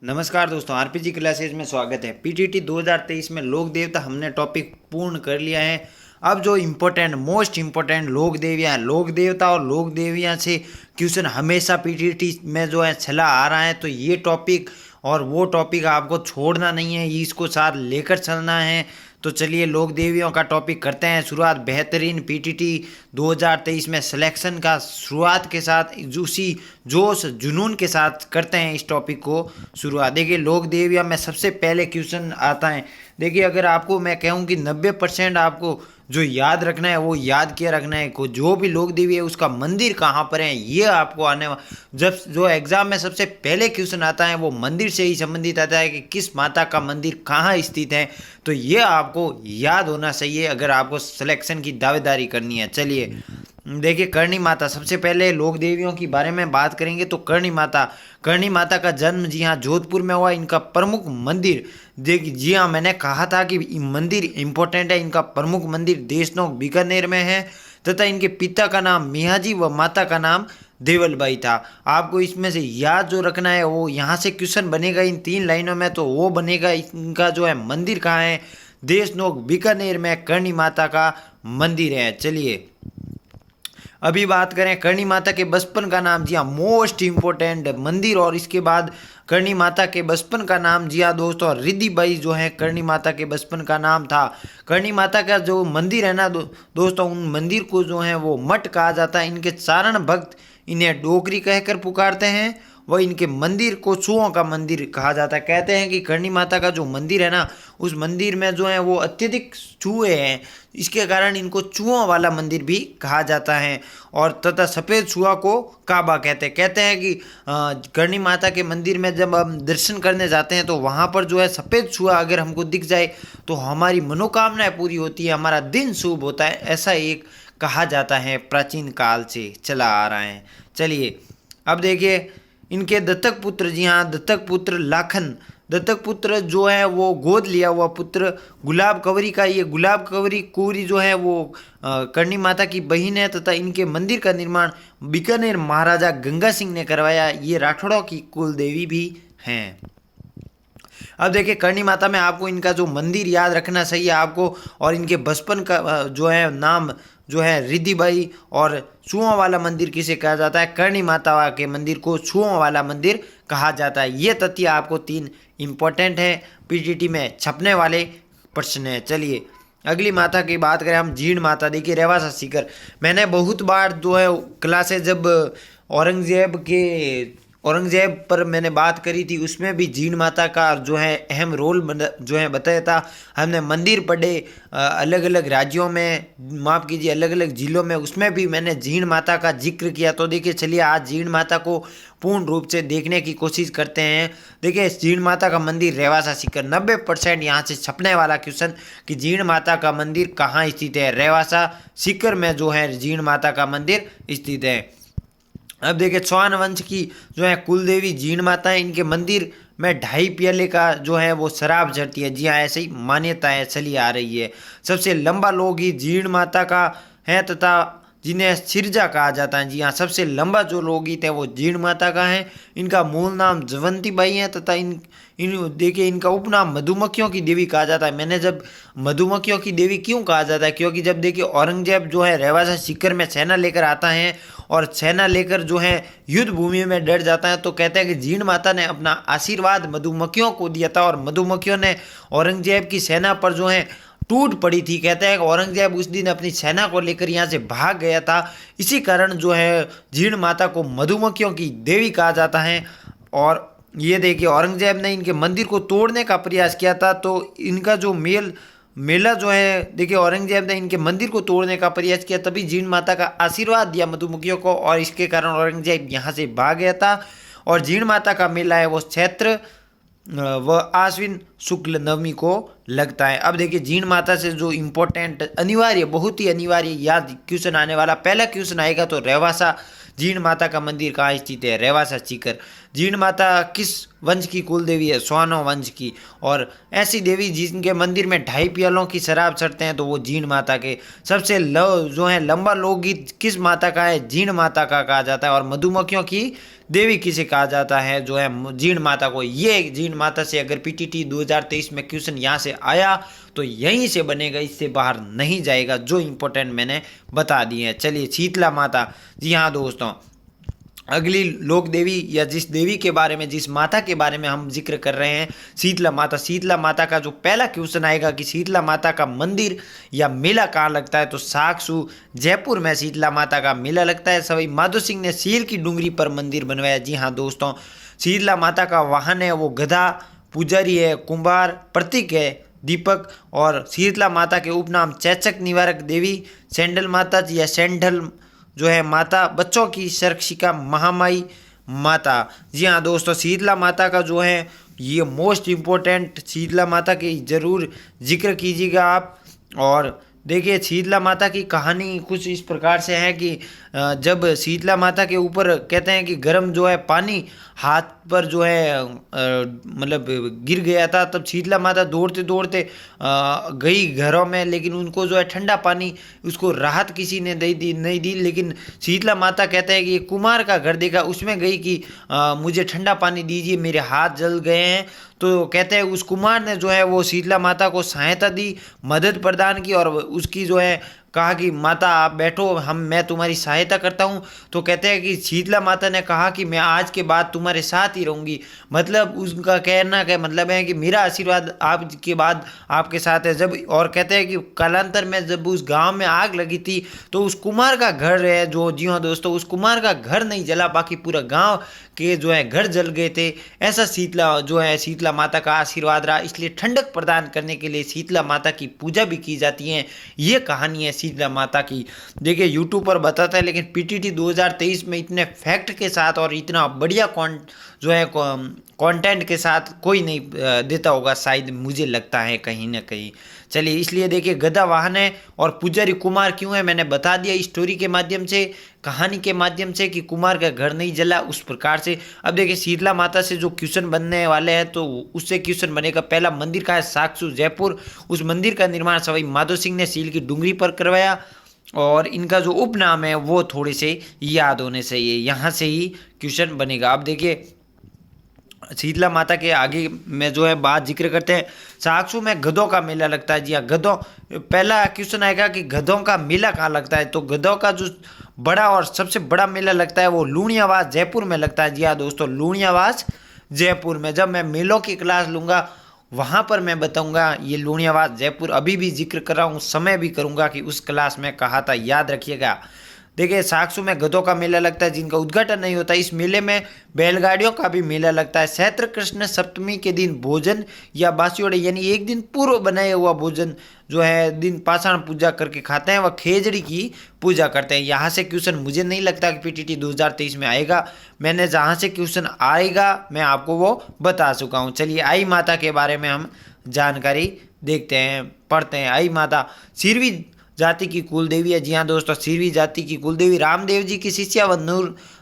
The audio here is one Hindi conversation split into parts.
नमस्कार दोस्तों, आरपीजी क्लासेज में स्वागत है। पीटीटी 2023 में लोक देवता हमने टॉपिक पूर्ण कर लिया है। अब जो इम्पोर्टेंट मोस्ट इम्पोर्टेंट लोक देवियाँ हैं, लोक देवता और लोक देवियाँ से क्वेश्चन हमेशा पीटीटी में जो है चला आ रहा है, तो ये टॉपिक और वो टॉपिक आपको छोड़ना नहीं है, इसको साथ लेकर चलना है। तो चलिए लोक देवियों का टॉपिक करते हैं शुरुआत। बेहतरीन पीटीटी 2023 में सिलेक्शन का शुरुआत के साथ उसी जोश जुनून के साथ करते हैं इस टॉपिक को शुरुआत। देखिए लोक देविया में सबसे पहले क्वेश्चन आता है। देखिए अगर आपको मैं कहूँ कि 90% आपको जो याद रखना है वो याद किया रखना है को जो भी लोक देवी है उसका मंदिर कहाँ पर है, ये आपको आने जब जो एग्जाम में सबसे पहले क्वेश्चन आता है वो मंदिर से ही संबंधित आता है कि किस माता का मंदिर कहाँ स्थित है। तो ये आपको याद होना चाहिए अगर आपको सिलेक्शन की दावेदारी करनी है। चलिए देखिए करणी माता, सबसे पहले लोक देवियों की बारे में बात करेंगे तो करणी माता का जन्म जी हाँ जोधपुर में हुआ। इनका प्रमुख मंदिर देखिए जी हाँ मैंने कहा था कि मंदिर इंपॉर्टेंट है। इनका प्रमुख मंदिर देशनोक बीकानेर में है तथा इनके पिता का नाम मियाजी व माता का नाम देवलबाई था। आपको इसमें से याद जो रखना है वो यहाँ से क्वेश्चन बनेगा इन 3 लाइनों में, तो वो बनेगा इनका जो है मंदिर कहाँ है, देशनोक बीकानेर में करणी माता का मंदिर है। चलिए अभी बात करें करणी माता के बचपन का नाम, जी हाँ मोस्ट इम्पोर्टेंट मंदिर। और इसके बाद करणी माता के बचपन का नाम, जी हाँ दोस्तों रिद्धिबाई जो है करणी माता के बचपन का नाम था। करणी माता का जो मंदिर है ना दोस्तों, उन मंदिर को जो है वो मठ कहा जाता है। इनके चारण भक्त इन्हें डोगरी कहकर पुकारते हैं। वह इनके मंदिर को चूहों का मंदिर कहा जाता है। कहते हैं कि करणी माता का जो मंदिर है ना उस मंदिर में जो है वो अत्यधिक चूहे हैं, इसके कारण इनको चूहों वाला मंदिर भी कहा जाता है। और तथा सफ़ेद चूहा को काबा कहते हैं कि करणी माता के मंदिर में जब हम दर्शन करने जाते हैं तो वहाँ पर जो है सफ़ेद चूहा अगर हमको दिख जाए तो हमारी मनोकामनाएं पूरी होती है, हमारा दिन शुभ होता है, ऐसा एक कहा जाता है, प्राचीन काल से चला आ रहा है। चलिए अब देखिए इनके दत्तक पुत्र, जी हाँ दत्तक पुत्र लाखन, दत्तक पुत्र जो है वो गोद लिया हुआ पुत्र गुलाब कंवरी का। ये गुलाब कंवरी कुंवरी जो है वो करणी माता की बहन है तथा इनके मंदिर का निर्माण बीकानेर महाराजा गंगा सिंह ने करवाया। ये राठौड़ों की कुल देवी भी हैं। अब देखिए करणी माता में आपको इनका जो मंदिर याद रखना चाहिए आपको, और इनके बचपन का जो है नाम जो है रिद्धिबाई। और छुओं वाला मंदिर किसे कहा जाता है, करणी माता के मंदिर को छुओं वाला मंदिर कहा जाता है। ये तथ्य आपको 3 इम्पोर्टेंट है, पीटीटी में छपने वाले प्रश्न है। चलिए अगली माता की बात करें हम, जीण माता। देखिए रेवासा सीकर, मैंने बहुत बार जो है क्लासेस जब औरंगजेब पर मैंने बात करी थी उसमें भी जीण माता का जो है अहम रोल जो है बताया था। हमने मंदिर पढ़े अलग अलग राज्यों में, माफ़ कीजिए अलग अलग जिलों में, उसमें भी मैंने जीण माता का जिक्र किया। तो देखिए चलिए आज जीण माता को पूर्ण रूप से देखने की कोशिश करते हैं। देखिए जीण माता का मंदिर रेवासा सीकर, 90% यहाँ से छपने वाला क्वेश्चन कि जीण माता का मंदिर कहाँ स्थित है, रेवासा सीकर में जो है जीण माता का मंदिर स्थित है। अब देखिए चौहान वंश की जो है कुलदेवी जीण माता है। इनके मंदिर में 2.5 प्याले का जो है वो शराब चढ़ती है, जी हाँ ऐसे ही मान्यता है चली आ रही है। सबसे लंबा लोकगीत जीण माता का है तथा जिन्हें सिरजा कहा जाता है, जी हाँ सबसे लंबा जो लोकगीत है वो जीण माता का है। इनका मूल नाम जवंती बाई है तथा इन देखिए इनका उपनाम मधुमक्खियों की देवी कहा जाता है। मैंने जब मधुमक्खियों की देवी क्यों कहा जाता है, क्योंकि जब देखिए औरंगजेब जो है रेवासा सीकर में सेना लेकर आता है और सेना लेकर जो है युद्ध भूमि में डर जाता है, तो कहते हैं कि जीण माता ने अपना आशीर्वाद मधुमक्खियों को दिया था और मधुमक्खियों ने औरंगजेब की सेना पर जो है टूट पड़ी थी। कहते हैं कि औरंगजेब उस दिन अपनी सेना को लेकर यहाँ से भाग गया था, इसी कारण जो है जीण माता को मधुमक्खियों की देवी कहा जाता है। और ये देखिए औरंगजेब ने इनके मंदिर को तोड़ने का प्रयास किया था, तो इनका जो मेला जो है देखिए औरंगजेब ने इनके मंदिर को तोड़ने का प्रयास किया, तभी जीण माता का आशीर्वाद दिया मधुमक्खियों को और इसके कारण औरंगजेब यहाँ से भाग गया था। और जीण माता का मेला है वो चैत्र व आश्विन शुक्ल नवमी को लगता है। अब देखिए जीण माता से जो इम्पोर्टेंट अनिवार्य, बहुत ही अनिवार्य याद क्वेश्चन आने वाला, पहला क्वेश्चन आएगा तो रेवासा जीण माता का मंदिर कहाँ स्थित है, रेवासा सीकर। जीण माता किस वंश की कुल देवी है? स्वानो वंश की। और ऐसी देवी जिनके मंदिर में 2.5 प्यालों की शराब चढ़ते हैं तो वो जीण माता के। सबसे जो है लंबा लोकगीत किस माता का है? जीण माता का कहा जाता है। और मधुमक्खियों की देवी किसे कहा जाता है? जो है जीण माता को। ये जीण माता से अगर पीटीटी 2023 में क्वेश्चन यहाँ से आया तो यहीं से बनेगा, इससे बाहर नहीं जाएगा, जो इंपॉर्टेंट मैंने बता दिए हैं। चलिए शीतला माता, जी हाँ दोस्तों, अगली लोक देवी या जिस देवी के बारे में, जिस माता के बारे में हम जिक्र कर रहे हैं, शीतला माता। शीतला माता का जो पहला क्वेश्चन आएगा कि शीतला माता का मंदिर या मेला कहाँ लगता है, तो साकसू जयपुर में शीतला माता का मेला लगता है। सवाई माधो सिंह ने सीर की डूंगरी पर मंदिर बनवाया। जी हाँ दोस्तों, शीतला माता का वाहन है वो गधा, पुजारी है कुंभार, प्रतीक है दीपक। और शीतला माता के उपनाम चैचक निवारक देवी, सैंडल माता या सैंडल जो है माता, बच्चों की शर्क्षिका, महामाई माता। जी हाँ दोस्तों, शीतला माता का जो है ये मोस्ट इम्पोर्टेंट, शीतला माता की जरूर जिक्र कीजिएगा आप। और देखिए शीतला माता की कहानी कुछ इस प्रकार से है कि जब शीतला माता के ऊपर कहते हैं कि गर्म जो है पानी हाथ पर जो है मतलब गिर गया था, तब शीतला माता दौड़ते दौड़ते गई घरों में, लेकिन उनको जो है ठंडा पानी, उसको राहत किसी ने नहीं दी। लेकिन शीतला माता कहते हैं कि ये कुमार का घर देखा, उसमें गई कि मुझे ठंडा पानी दीजिए, मेरे हाथ जल गए हैं। तो कहते हैं उस कुमार ने जो है वो शीतला माता को सहायता दी, मदद प्रदान की और उसकी जो है कहा कि माता आप बैठो, मैं तुम्हारी सहायता करता हूँ। तो कहते हैं कि शीतला माता ने कहा कि मैं आज के बाद तुम्हारे साथ ही रहूँगी। मतलब उसका कहना का मतलब है कि मेरा आशीर्वाद आज के बाद आपके साथ है। जब और कहते हैं कि कालांतर में जब उस गांव में आग लगी थी तो उस कुमार का घर है जो, जी हाँ दोस्तों, उस कुमार का घर नहीं जला, बाकी पूरा गाँव के जो है घर जल गए थे। ऐसा शीतला माता का आशीर्वाद रहा, इसलिए ठंडक प्रदान करने के लिए शीतला माता की पूजा भी की जाती है। ये कहानी है शीतला माता की। देखिए यूट्यूब पर बताता है, लेकिन पीटीटी 2023 में इतने फैक्ट के साथ और इतना बढ़िया कंटेंट के साथ कोई नहीं देता होगा, शायद मुझे लगता है कहीं ना कहीं। चलिए, इसलिए देखिए गधा वाहन है और पुजारी कुमार क्यों है, मैंने बता दिया स्टोरी के माध्यम से, कहानी के माध्यम से कि कुमार का घर नहीं जला, उस प्रकार से। अब देखिए शीतला माता से जो क्वेश्चन बनने वाले हैं तो उससे क्वेश्चन बनेगा, पहला मंदिर का है साकसू जयपुर। उस मंदिर का निर्माण सवाई माधो सिंह ने सील की डूंगरी पर करवाया और इनका जो उपनाम है वो थोड़े से याद होने चाहिए, यहाँ से ही क्वेश्चन बनेगा। अब देखिए शीतला माता के आगे में जो है बात जिक्र करते हैं, साकसू में गधों का मेला लगता है। जी हाँ, गधों, पहला क्वेश्चन आएगा कि गधों का मेला कहाँ लगता है, तो गधों का जो बड़ा और सबसे बड़ा मेला लगता है वो लूणियावास जयपुर में लगता है। जी हाँ दोस्तों, लूणियावास जयपुर में। जब मैं मेलों की क्लास लूँगा वहाँ पर मैं बताऊँगा ये लूणियावास जयपुर, अभी भी जिक्र कर रहा हूँ, समय भी करूँगा कि उस क्लास में कहा था, याद रखिएगा। देखिए साकसू में गधों का मेला लगता है जिनका उद्घाटन नहीं होता। इस मेले में बैलगाड़ियों का भी मेला लगता है। चैत्र कृष्ण सप्तमी के दिन भोजन या बासियोड़े यानी एक दिन पूर्व बनाया हुआ भोजन जो है दिन पाषाण पूजा करके खाते हैं, वह खेजड़ी की पूजा करते हैं। यहाँ से क्वेश्चन मुझे नहीं लगता कि पीटीटी 2023 में आएगा, मैंने जहाँ से क्वेश्चन आएगा मैं आपको वो बता चुका हूँ। चलिए आई माता के बारे में हम जानकारी देखते हैं, पढ़ते हैं। आई माता सिरवी जाति की कुल देवी है। जी हाँ दोस्तों, सिरवी जाति की कुल देवी रामदेव जी की शिष्या व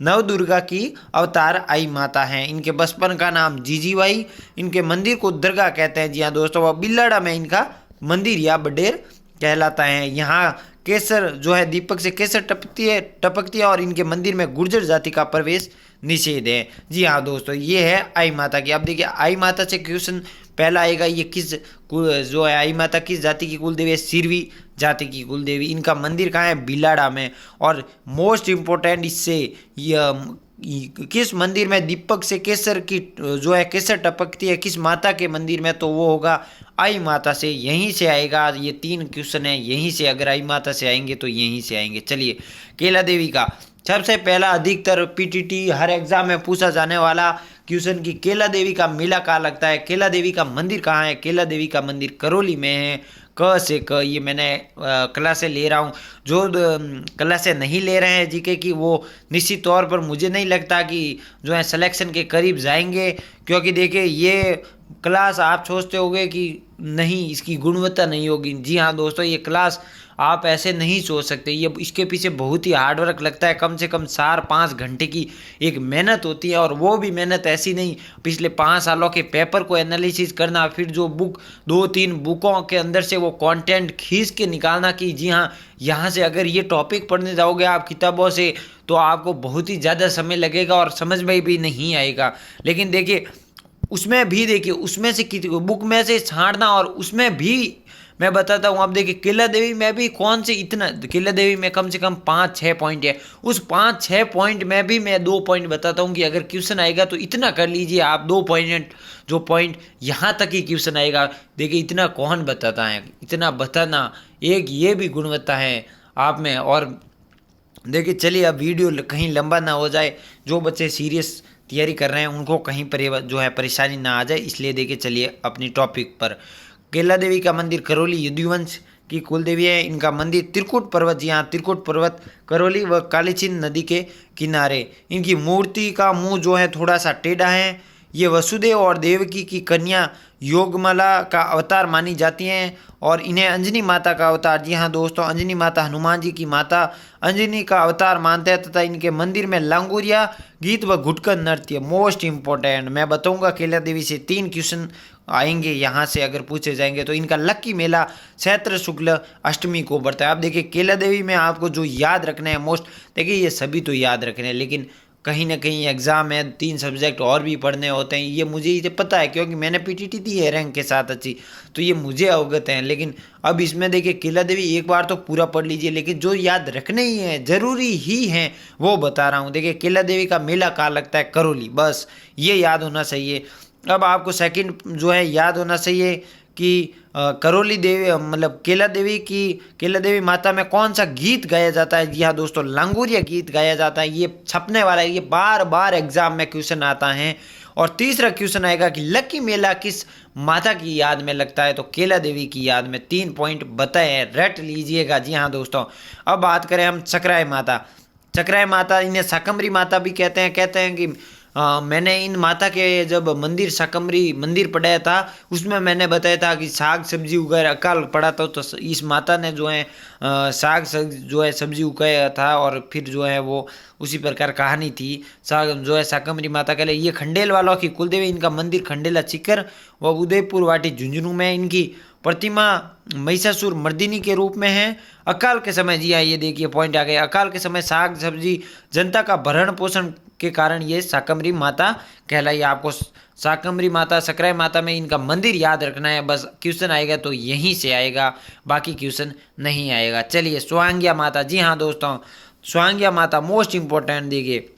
नवदुर्गा की अवतार आई माता हैं। इनके बचपन का नाम जीजीबाई, इनके मंदिर को दरगाह कहते हैं। जी हाँ दोस्तों, वह बिल्लाड़ा में इनका मंदिर या बडेर कहलाता है। यहाँ केसर जो है दीपक से केसर टपकती है और इनके मंदिर में गुर्जर जाति का प्रवेश निषेध है। जी हाँ दोस्तों, ये है आई माता की। अब देखिए आई माता से क्वेश्चन पहला आएगा, ये किस जो है आई माता किस जाति की कुल देवी है, सिरवी जाति की कुल देवी। इनका मंदिर कहाँ है, बिलाड़ा में। और मोस्ट इम्पोर्टेंट इससे किस मंदिर में दीपक से केसर की जो है केसर टपकती है, किस माता के मंदिर में, तो वो होगा आई माता से। यहीं से आएगा, ये 3 क्वेश्चन है यहीं से, अगर आई माता से आएंगे तो यहीं से आएंगे। चलिए केला देवी का सबसे पहला अधिकतर पीटीटी हर एग्जाम में पूछा जाने वाला क्वेश्चन की केला देवी का मेला कहाँ लगता है, केला देवी का मंदिर कहाँ है। केला देवी का मंदिर करौली में है। क से क, ये मैंने क्लासें ले रहा हूँ, जो क्लासें नहीं ले रहे हैं जीके की वो निश्चित तौर पर मुझे नहीं लगता कि जो है सिलेक्शन के करीब जाएंगे, क्योंकि देखिए ये क्लास आप सोचते होंगे कि नहीं इसकी गुणवत्ता नहीं होगी। जी हाँ दोस्तों, ये क्लास आप ऐसे नहीं सोच सकते, ये इसके पीछे बहुत ही हार्डवर्क लगता है। कम से कम 4-5 घंटे की एक मेहनत होती है, और वो भी मेहनत ऐसी नहीं पिछले 5 सालों के पेपर को एनालिसिस करना, फिर जो बुक 2-3 बुकों के अंदर से वो कंटेंट खींच के निकालना कि जी हाँ यहाँ से अगर ये टॉपिक पढ़ने जाओगे आप किताबों से तो आपको बहुत ही ज़्यादा समय लगेगा और समझ में भी नहीं आएगा। लेकिन देखिए उसमें से बुक में से छांटना, और उसमें भी मैं बताता हूँ। आप देखिए किला देवी में भी कौन से इतना, किला देवी में कम से कम 5-6 पॉइंट है, उस 5-6 पॉइंट में भी मैं 2 पॉइंट बताता हूँ कि अगर क्वेश्चन आएगा तो इतना कर लीजिए आप, 2 पॉइंट जो पॉइंट यहाँ तक ही क्वेश्चन आएगा। देखिए इतना कौन बताता है, इतना बताना एक ये भी गुणवत्ता है आप में। और देखिए चलिए अब वीडियो कहीं लंबा ना हो जाए, जो बच्चे सीरियस तैयारी कर रहे हैं उनको कहीं पर जो है परेशानी ना आ जाए, इसलिए देखिए चलिए अपनी टॉपिक पर। केला देवी का मंदिर करौली यदुवंश की कुल देवी है। इनका मंदिर त्रिकुट पर्वत, जी हाँ त्रिकुट पर्वत करौली व कालीचीन नदी के किनारे। इनकी मूर्ति का मुंह जो है थोड़ा सा टेढ़ा है। ये वसुदेव और देवकी की कन्या योगमाला का अवतार मानी जाती हैं, और इन्हें अंजनी माता का अवतार, जी हाँ दोस्तों अंजनी माता हनुमान जी की माता अंजनी का अवतार मानते हैं। तथा इनके मंदिर में लांगुरिया गीत व घुटकर नृत्य मोस्ट इम्पोर्टेंट मैं बताऊंगा। केला देवी से 3 क्वेश्चन आएंगे यहाँ से अगर पूछे जाएंगे। तो इनका लक्की मेला चैत्र शुक्ल अष्टमी को पड़ता है। आप देखिए केला देवी में आपको जो याद रखना है मोस्ट, देखिए ये सभी तो याद रखने हैं, लेकिन कहीं ना कहीं एग्जाम है 3 सब्जेक्ट और भी पढ़ने होते हैं। ये मुझे ये पता है क्योंकि मैंने पीटीटी दी है रैंक के साथ अच्छी, तो ये मुझे अवगत है। लेकिन अब इसमें देखिए केला देवी एक बार तो पूरा पढ़ लीजिए, लेकिन जो याद रखने ही है जरूरी ही है वो बता रहा हूँ। देखिए केला देवी का मेला कहाँ लगता है, करौली, बस ये याद होना चाहिए। अब आपको सेकंड जो है याद होना चाहिए कि करौली देवी मतलब केला देवी माता में कौन सा गीत गाया जाता है। जी हाँ दोस्तों लांगुरिया गीत गाया जाता है। ये छपने वाला है, ये बार बार एग्जाम में क्वेश्चन आता है। और तीसरा क्वेश्चन आएगा कि लक्की मेला किस माता की याद में लगता है, तो केला देवी की याद में। 3 पॉइंट बताए हैं, रट लीजिएगा। जी हाँ दोस्तों, अब बात करें हम चक्राय माता, इन्हें शाकंभरी माता भी कहते हैं कि मैंने इन माता के जब शाकंभरी मंदिर पढ़ाया था उसमें मैंने बताया था कि साग सब्जी उगाया अकाल पड़ा था, तो इस माता ने जो है सब्जी उगाया था। और फिर जो है वो उसी प्रकार कहानी थी शाकंभरी माता के लिए। ये खंडेल वालों की कुलदेवी, इनका मंदिर खंडेला चिकर व उदयपुर वाटी झुंझुनू में। इनकी प्रतिमा महिषासुर मर्दिनी के रूप में है। अकाल के समय, जी हाँ ये देखिए पॉइंट आ गए, अकाल के समय साग सब्जी जनता का भरण पोषण के कारण ये शाकंभरी माता कहलाई। आपको शाकंभरी माता सकराय माता में इनका मंदिर याद रखना है, बस क्वेश्चन आएगा तो यहीं से आएगा, बाकी क्वेश्चन नहीं आएगा। चलिए स्वांग्या माता, जी हाँ दोस्तों स्वांग्या माता मोस्ट इंपॉर्टेंट। देखिए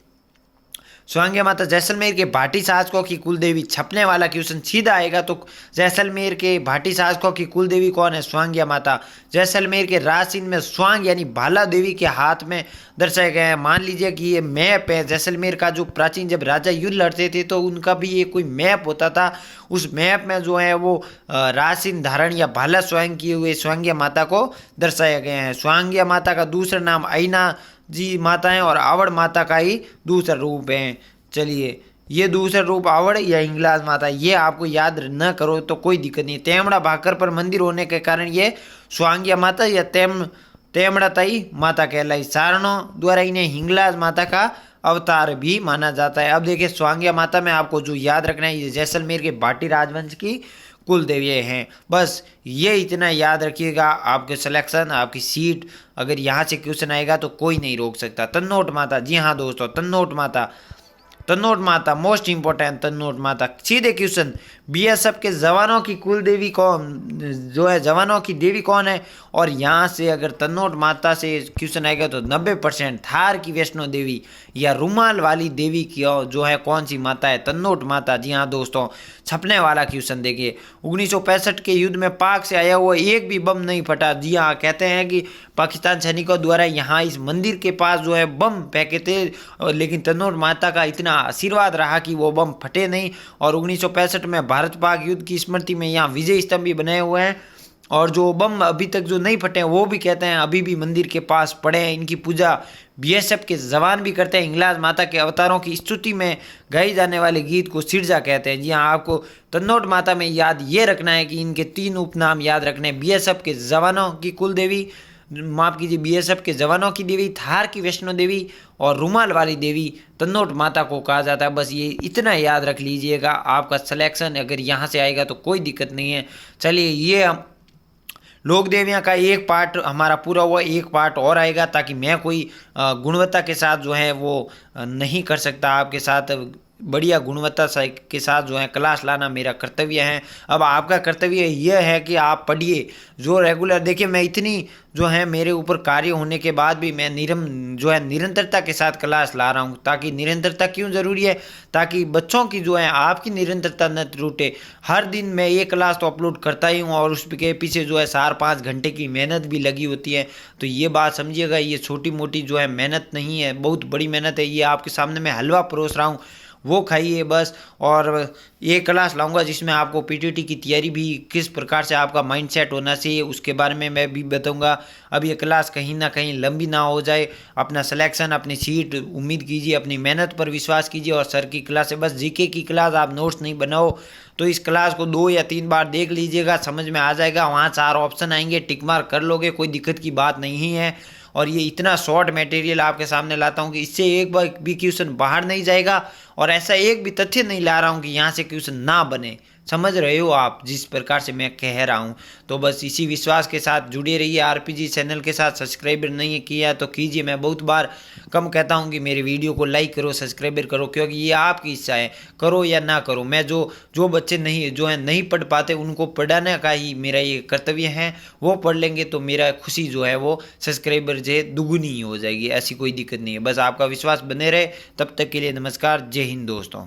स्वांग्या माता जैसलमेर के भाटी शासकों की कुलदेवी, छपने वाला क्वेश्चन सीधा आएगा। तो जैसलमेर के भाटी शासकों की कुलदेवी कौन है, स्वांग्या माता। जैसलमेर के रासिन में स्वांग यानी भाला देवी के हाथ में दर्शाए गए हैं। मान लीजिए कि ये मैप है जैसलमेर का, जो प्राचीन जब राजा युद्ध लड़ते थे तो उनका भी ये कोई मैप होता था, उस मैप में जो है वो रासिन धारण या भाला स्वांग किए हुए स्वांग्या माता को दर्शाया गया है। स्वांग्या माता का दूसरा नाम आईना जी माता है और आवड़ माता का ही दूसरा रूप है। चलिए ये दूसरा रूप आवड़ या हिंगलाज माता, ये आपको याद न करो तो कोई दिक्कत नहीं। तेमड़ा भाकर पर मंदिर होने के कारण ये स्वांग्या माता या तेमड़ा ताई माता कहलाई। सारणों द्वारा इन्हें हिंगलाज माता का अवतार भी माना जाता है। अब देखिए स्वांग्या माता में आपको जो याद रखना है, ये जैसलमेर के भाटी राजवंश की कुल देवी हैं। बस ये इतना याद रखिएगा, आपके सिलेक्शन आपकी सीट अगर यहाँ से क्वेश्चन आएगा तो कोई नहीं रोक सकता। तन्नोट माता, जी हाँ दोस्तों तन्नोट माता मोस्ट इंपॉर्टेंट। तन्नोट माता सीधे क्वेश्चन, बीएसएफ के जवानों की कुल देवी कौन, जो है जवानों की देवी कौन है। और यहाँ से अगर तन्नोट माता से क्वेश्चन आएगा तो 90% थार की वैष्णो देवी या रुमाल वाली देवी की जो है कौन सी माता है, तन्नोट माता। जी हाँ दोस्तों छपने वाला क्वेश्चन देखिए, 1965 के युद्ध में पाक से आया हुआ एक भी बम नहीं फटा। जी हाँ कहते हैं कि पाकिस्तान सैनिकों द्वारा यहाँ इस मंदिर के पास जो है बम फेंके थे, लेकिन तन्नोट माता का इतना आशीर्वाद रहा कि वो बम फटे नहीं। और 1965 में भारत पाक युद्ध की स्मृति में यहाँ विजय स्तंभ भी बनाए हुए हैं। और जो बम अभी तक जो नहीं फटे हैं वो भी कहते हैं अभी भी मंदिर के पास पड़े हैं। इनकी पूजा बीएसएफ के जवान भी करते हैं। हिंगलाज माता के अवतारों की स्तुति में गाई जाने वाले गीत को सिरजा कहते हैं। जी हाँ, आपको तन्नोट माता में याद ये रखना है कि इनके 3 उपनाम याद रखने हैं। बीएसएफ के जवानों की कुल देवी, माफ कीजिए, बीएसएफ के जवानों की देवी, थार की वैष्णो देवी और रुमाल वाली देवी तन्नोट माता को कहा जाता है। बस ये इतना याद रख लीजिएगा। आपका सिलेक्शन अगर यहाँ से आएगा तो कोई दिक्कत नहीं है। चलिए, ये लोक देवियाँ का एक पार्ट हमारा पूरा हुआ, एक पार्ट और आएगा, ताकि मैं कोई गुणवत्ता के साथ जो है वो नहीं कर सकता। आपके साथ बढ़िया गुणवत्ता के साथ जो है क्लास लाना मेरा कर्तव्य है। अब आपका कर्तव्य यह है कि आप पढ़िए जो रेगुलर। देखिए, मैं इतनी जो है मेरे ऊपर कार्य होने के बाद भी मैं निरंतरता के साथ क्लास ला रहा हूँ। ताकि निरंतरता क्यों ज़रूरी है? ताकि बच्चों की जो है आपकी निरंतरता न टूटे। हर दिन मैं ये क्लास तो अपलोड करता ही हूँ और उसके पीछे जो है 4-5 घंटे की मेहनत भी लगी होती है। तो ये बात समझिएगा, ये छोटी मोटी जो है मेहनत नहीं है, बहुत बड़ी मेहनत है। ये आपके सामने मैं हलवा परोस रहा हूँ, वो खाइए बस। और ये क्लास लाऊंगा जिसमें आपको पीटीटी की तैयारी भी किस प्रकार से आपका माइंडसेट होना चाहिए उसके बारे में मैं भी बताऊंगा। अब ये क्लास कहीं ना कहीं लंबी ना हो जाए। अपना सिलेक्शन, अपनी सीट उम्मीद कीजिए, अपनी मेहनत पर विश्वास कीजिए। और सर की क्लास है, बस जीके की क्लास आप नोट्स नहीं बनाओ तो इस क्लास को 2 या 3 बार देख लीजिएगा, समझ में आ जाएगा। वहाँ 4 ऑप्शन आएंगे, टिक मार्क कर लोगे, कोई दिक्कत की बात नहीं है। और ये इतना शॉर्ट मटेरियल आपके सामने लाता हूँ कि इससे एक बार भी क्वेश्चन बाहर नहीं जाएगा। और ऐसा एक भी तथ्य नहीं ला रहा हूँ कि यहाँ से क्वेश्चन ना बने। समझ रहे हो आप जिस प्रकार से मैं कह रहा हूँ? तो बस इसी विश्वास के साथ जुड़े रहिए आरपीजी चैनल के साथ। सब्सक्राइबर नहीं किया तो कीजिए। मैं बहुत बार कम कहता हूँ कि मेरे वीडियो को लाइक करो, सब्सक्राइबर करो, क्योंकि ये आपकी इच्छा है, करो या ना करो। मैं जो बच्चे नहीं पढ़ पाते उनको पढ़ाने का ही मेरा ये कर्तव्य है। वो पढ़ लेंगे तो मेरा खुशी जो है वो सब्सक्राइबर जो है दुगुनी ही हो जाएगी। ऐसी कोई दिक्कत नहीं है। बस आपका विश्वास बने रहे। तब तक के लिए नमस्कार, जय हिंद दोस्तों।